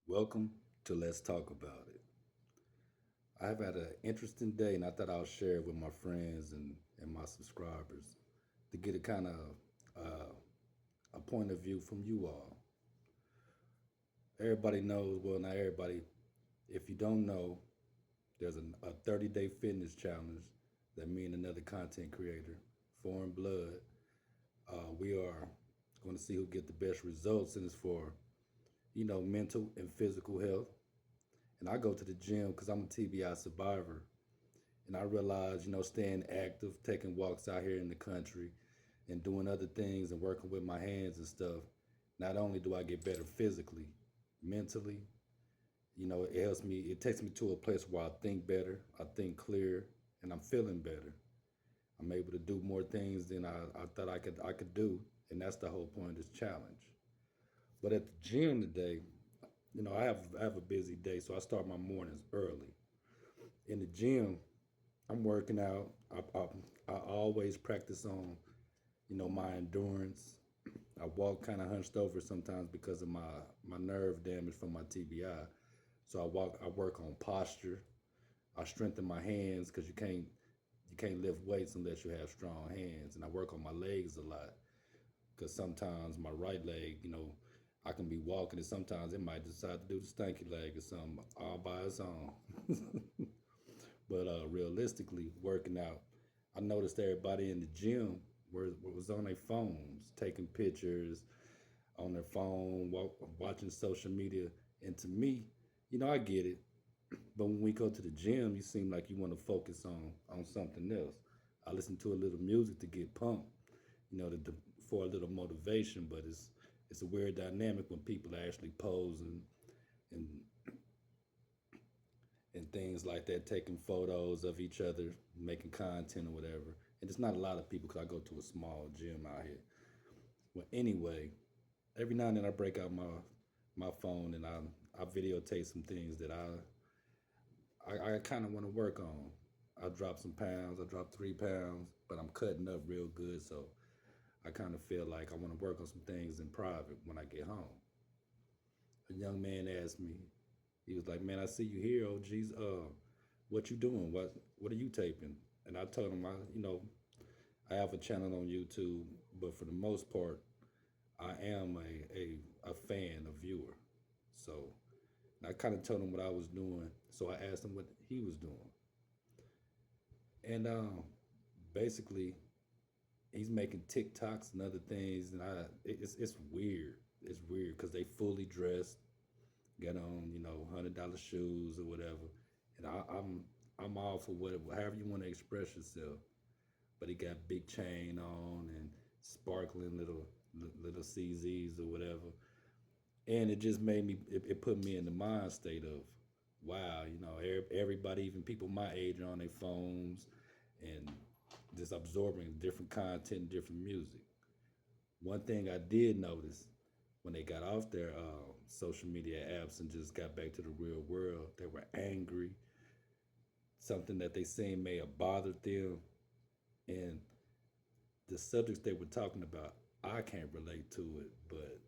Welcome to Let's Talk About It. I've had an interesting day and I thought I'll share it with my friends and my subscribers to get a kind of uh, a point of view from you all. Everybody knows, well, not everybody, if you don't know, there's a 30-day fitness challenge that me and another content creator, Foreign Blood, we are going to see who get the best results, and it's for, mental and physical health. And I go to the gym because I'm a TBI survivor. And I realized, staying active, taking walks out here in the country, and doing other things and working with my hands and stuff, not only do I get better physically, mentally, it helps me, it takes me to a place where I think better, I think clear, and I'm feeling better. I'm able to do more things than I thought I could do. And that's the whole point of this challenge. But at the gym today, I have a busy day, so I start my mornings early. In the gym, I'm working out. I always practice on, my endurance. I walk kind of hunched over sometimes because of my nerve damage from my TBI. So I work on posture. I strengthen my hands because you can't lift weights unless you have strong hands. And I work on my legs a lot because sometimes my right leg, I can be walking and sometimes it might decide to do the stanky leg or something all by its own. But realistically, working out, I noticed everybody in the gym was on their phones, taking pictures on their phone, watching social media. And to me, I get it. But when we go to the gym, you seem like you want to focus on something else. I listen to a little music to get pumped, for a little motivation. But it's a weird dynamic when people are actually posing and and things like that, taking photos of each other, making content or whatever. And it's not a lot of people because I go to a small gym out here. Well, anyway, every now and then I break out my phone and I videotape some things that I kind of want to work on. I dropped some pounds. I dropped 3 pounds, but I'm cutting up real good. So I kind of feel like I want to work on some things in private when I get home. A young man asked me, he was like, "Man, I see you here, oh geez, what you doing? What are you taping?" And I told him, I have a channel on YouTube, but for the most part, I am a fan, a viewer. So I kind of told him what I was doing. So I asked him what he was doing, and basically he's making TikToks and other things, and it's weird. It's weird because they fully dressed, got on $100 shoes or whatever, and I'm all for whatever, however you want to express yourself. But he got big chain on and sparkling little CZs or whatever, and it just made me. It put me in the mind state of, wow, everybody, even people my age, are on their phones and just absorbing different content, different music. One thing I did notice when they got off their social media apps and just got back to the real world, they were angry. Something that they seen may have bothered them, and the subjects they were talking about, I can't relate to it, but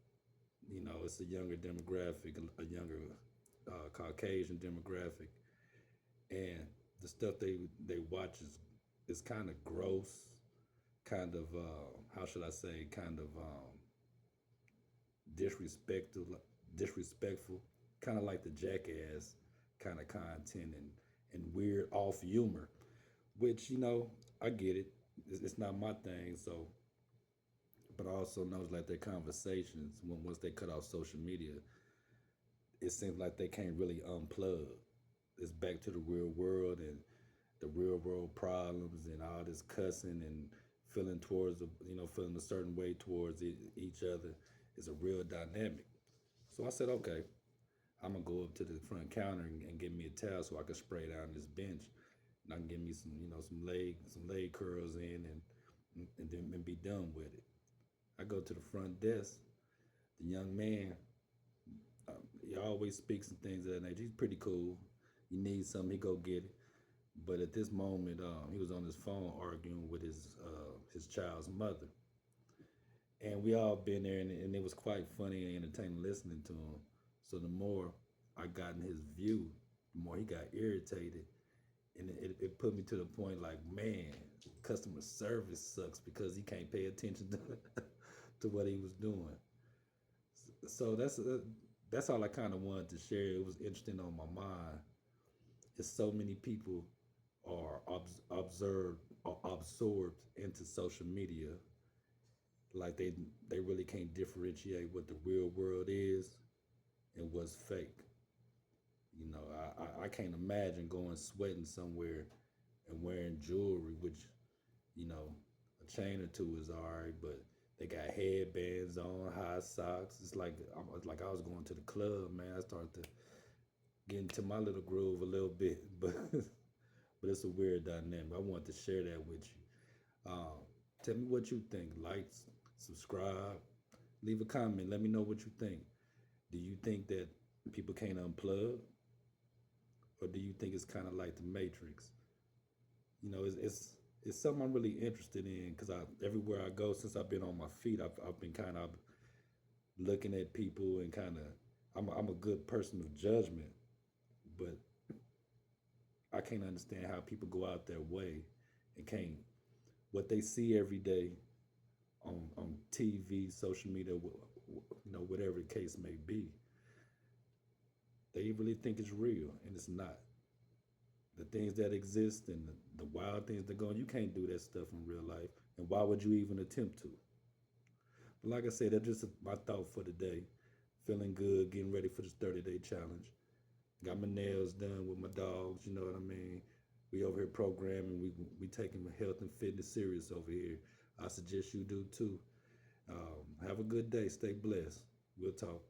it's a younger demographic, a younger Caucasian demographic, and the stuff they watch is kind of gross, kind of how should I say, kind of disrespectful, disrespectful, kind of like the jackass kind of content and weird off humor, which I get it. It's not my thing, so but I also knows like their conversations when once they cut off social media, it seems like they can't really unplug. It's back to the real world and the real world problems and all this cussing and feeling towards feeling a certain way towards each other is a real dynamic. So I said, okay, I'm gonna go up to the front counter and get me a towel so I can spray down this bench and I can get me some leg curls in and then and be done with it. I go to the front desk. The young man, he always speaks and things of that nature. He's pretty cool. You need something, he go get it. But at this moment, he was on his phone arguing with his child's mother, and we all been there, and it was quite funny and entertaining listening to him. So the more I got in his view, the more he got irritated, and it put me to the point like, man, customer service sucks because he can't pay attention to to what he was doing. So that's all I kind of wanted to share. It was interesting on my mind. Is so many people are observed or absorbed into social media, like they really can't differentiate what the real world is and what's fake. You know, I can't imagine going sweating somewhere and wearing jewelry, which, you know, a chain or two is all right, but they got headbands on, high socks. It's like I was going to the club, man. I started to get into my little groove a little bit, but it's a weird dynamic. I wanted to share that with you. Tell me what you think. Like, subscribe, leave a comment. Let me know what you think. Do you think that people can't unplug, or do you think it's kind of like the Matrix? You know, it's something I'm really interested in because I everywhere I go since I've been on my feet, I've been kind of looking at people and kind of I'm a good person of judgment, but I can't understand how people go out their way and can't what they see every day on TV, social media, you know, whatever the case may be. They really think it's real, and it's not. The things that exist and the wild things that go on, you can't do that stuff in real life. And why would you even attempt to? But like I said, that's just my thought for the day. Feeling good, getting ready for this 30-day challenge. Got my nails done with my dogs, you know what I mean? We over here programming, we taking health and fitness serious over here. I suggest you do too. Have a good day. Stay blessed. We'll talk.